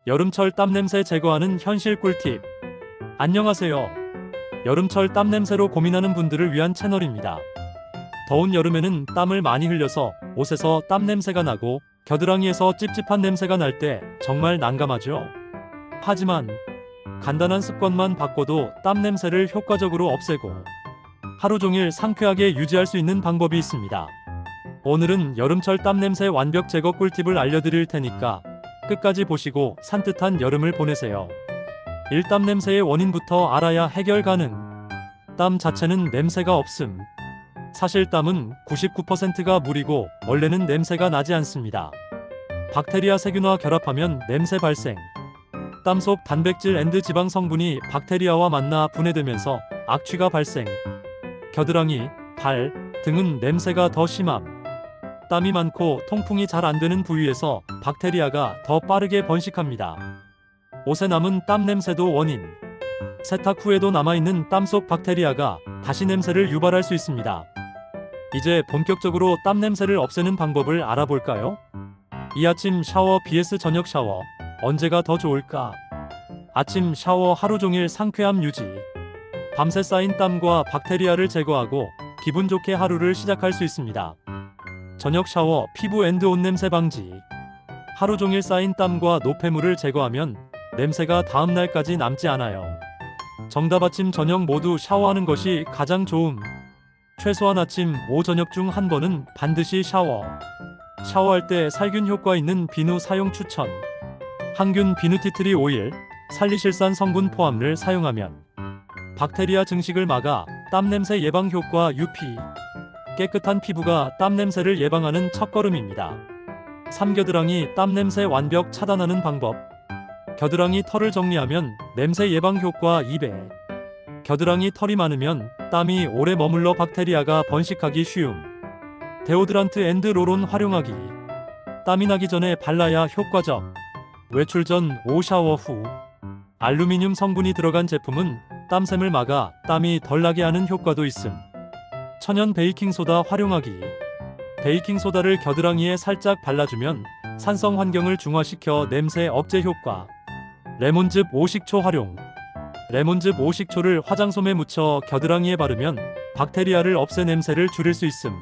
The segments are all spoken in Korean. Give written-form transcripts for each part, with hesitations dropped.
여름철 땀냄새 제거하는 현실 꿀팁. 안녕하세요. 여름철 땀냄새로 고민하는 분들을 위한 채널입니다. 더운 여름에는 땀을 많이 흘려서 옷에서 땀냄새가 나고 겨드랑이에서 찝찝한 냄새가 날 때 정말 난감하죠. 하지만 간단한 습관만 바꿔도 땀냄새를 효과적으로 없애고 하루 종일 상쾌하게 유지할 수 있는 방법이 있습니다. 오늘은 여름철 땀냄새 완벽 제거 꿀팁을 알려드릴 테니까 끝까지 보시고 산뜻한 여름을 보내세요. 일땀 냄새의 원인부터 알아야 해결 가능. 땀 자체는 냄새가 없음. 사실 땀은 99%가 물이고 원래는 냄새가 나지 않습니다. 박테리아 세균과 결합하면 냄새 발생. 땀 속 단백질 앤드 지방 성분이 박테리아와 만나 분해되면서 악취가 발생. 겨드랑이, 발 등은 냄새가 더 심함. 땀이 많고 통풍이 잘 안되는 부위에서 박테리아가 더 빠르게 번식합니다. 옷에 남은 땀 냄새도 원인. 세탁 후에도 남아있는 땀 속 박테리아가 다시 냄새를 유발할 수 있습니다. 이제 본격적으로 땀 냄새를 없애는 방법을 알아볼까요? 이 아침 샤워 vs 저녁 샤워, 언제가 더 좋을까? 아침 샤워 하루 종일 상쾌함 유지. 밤새 쌓인 땀과 박테리아를 제거하고 기분 좋게 하루를 시작할 수 있습니다. 저녁 샤워 피부 앤드 옷 냄새 방지. 하루 종일 쌓인 땀과 노폐물을 제거하면 냄새가 다음날까지 남지 않아요. 정답. 아침 저녁 모두 샤워하는 것이 가장 좋음. 최소한 아침, 오후, 저녁 중 한 번은 반드시 샤워. 샤워할 때 살균 효과 있는 비누 사용 추천. 항균 비누 티트리 오일, 살리실산 성분 포함을 사용하면 박테리아 증식을 막아 땀 냄새 예방 효과 유피. 깨끗한 피부가 땀 냄새를 예방하는 첫걸음입니다. 3. 겨드랑이 땀 냄새 완벽 차단하는 방법. 겨드랑이 털을 정리하면 냄새 예방 효과 2배. 겨드랑이 털이 많으면 땀이 오래 머물러 박테리아가 번식하기 쉬움. 데오드란트 앤드 롤온 활용하기. 땀이 나기 전에 발라야 효과적. 외출 전, 오후 샤워 후. 알루미늄 성분이 들어간 제품은 땀샘을 막아 땀이 덜 나게 하는 효과도 있음. 천연 베이킹소다 활용하기. 베이킹소다를 겨드랑이에 살짝 발라주면 산성 환경을 중화시켜 냄새 억제 효과. 레몬즙 5식초 활용. 레몬즙 5식초를 화장솜에 묻혀 겨드랑이에 바르면 박테리아를 없애 냄새를 줄일 수 있음.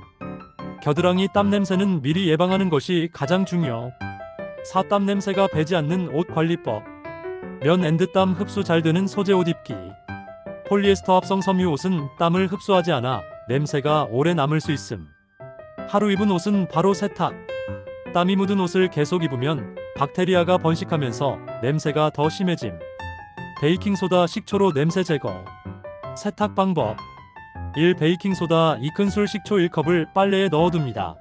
겨드랑이 땀 냄새는 미리 예방하는 것이 가장 중요. 4. 땀 냄새가 배지 않는 옷 관리법. 면 앤드 땀 흡수 잘 되는 소재 옷 입기. 폴리에스터 합성 섬유 옷은 땀을 흡수하지 않아 냄새가 오래 남을 수 있음. 하루 입은 옷은 바로 세탁. 땀이 묻은 옷을 계속 입으면 박테리아가 번식하면서 냄새가 더 심해짐. 베이킹소다 식초로 냄새 제거. 세탁 방법. 1. 베이킹소다 2큰술 식초 1컵을 빨래에 넣어둡니다.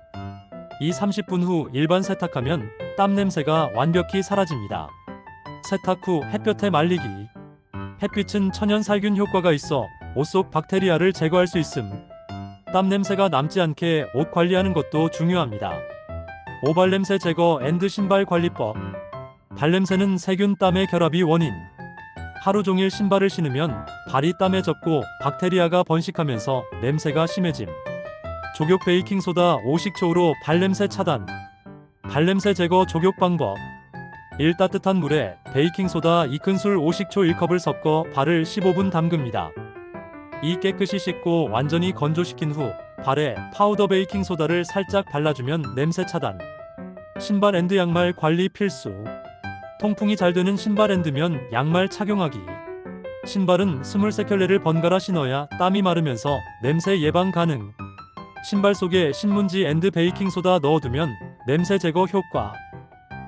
2. 30분 후 일반 세탁하면 땀 냄새가 완벽히 사라집니다. 세탁 후 햇볕에 말리기. 햇빛은 천연 살균 효과가 있어 옷 속 박테리아를 제거할 수 있음. 땀 냄새가 남지 않게 옷 관리하는 것도 중요합니다. 5. 발냄새 제거 앤드 신발 관리법. 발냄새는 세균 땀의 결합이 원인. 하루 종일 신발을 신으면 발이 땀에 젖고 박테리아가 번식하면서 냄새가 심해짐. 족욕 베이킹소다 5식초로 발냄새 차단. 발냄새 제거 족욕 방법. 1. 따뜻한 물에 베이킹소다 2큰술 5식초 1컵을 섞어 발을 15분 담급니다. 2. 깨끗이 씻고 완전히 건조시킨 후 발에 파우더 베이킹소다를 살짝 발라주면 냄새 차단. 신발 앤드 양말 관리 필수. 통풍이 잘 되는 신발 앤드면 양말 착용하기. 신발은 23켤레를 번갈아 신어야 땀이 마르면서 냄새 예방 가능. 신발 속에 신문지 앤드 베이킹소다 넣어두면 냄새 제거 효과.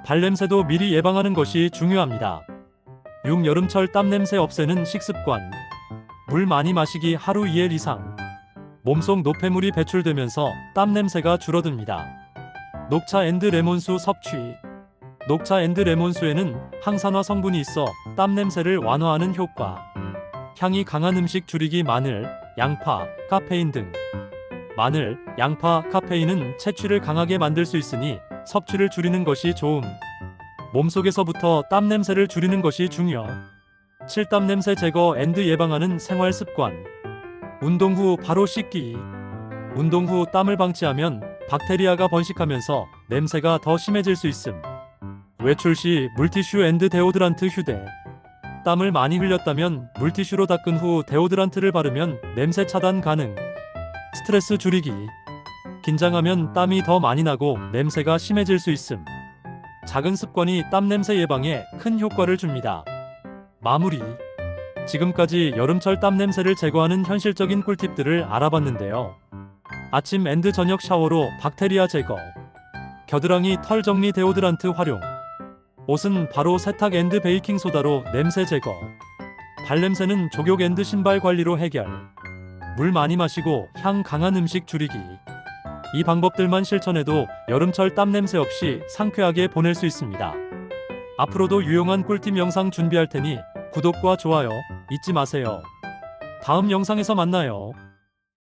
발냄새도 미리 예방하는 것이 중요합니다. 6. 여름철 땀 냄새 없애는 식습관. 물 많이 마시기 하루 2일 이상. 몸속 노폐물이 배출되면서 땀 냄새가 줄어듭니다. 녹차 앤드 레몬수 섭취. 녹차 앤드 레몬수에는 항산화 성분이 있어 땀 냄새를 완화하는 효과. 향이 강한 음식 줄이기. 마늘, 양파, 카페인 등. 마늘, 양파, 카페인은 채취를 강하게 만들 수 있으니 섭취를 줄이는 것이 좋음. 몸속에서부터 땀 냄새를 줄이는 것이 중요. 7. 땀 냄새 제거 앤드 예방하는 생활 습관. 운동 후 바로 씻기. 운동 후 땀을 방치하면 박테리아가 번식하면서 냄새가 더 심해질 수 있음. 외출 시 물티슈 앤드 데오드란트 휴대. 땀을 많이 흘렸다면 물티슈로 닦은 후 데오드란트를 바르면 냄새 차단 가능. 스트레스 줄이기. 긴장하면 땀이 더 많이 나고 냄새가 심해질 수 있음. 작은 습관이 땀 냄새 예방에 큰 효과를 줍니다. 마무리. 지금까지 여름철 땀 냄새를 제거하는 현실적인 꿀팁들을 알아봤는데요. 아침 앤드 저녁 샤워로 박테리아 제거. 겨드랑이 털 정리 데오드란트 활용. 옷은 바로 세탁 앤드 베이킹 소다로 냄새 제거. 발냄새는 족욕 앤드 신발 관리로 해결. 물 많이 마시고 향 강한 음식 줄이기. 이 방법들만 실천해도 여름철 땀 냄새 없이 상쾌하게 보낼 수 있습니다. 앞으로도 유용한 꿀팁 영상 준비할 테니 구독과 좋아요 잊지 마세요. 다음 영상에서 만나요.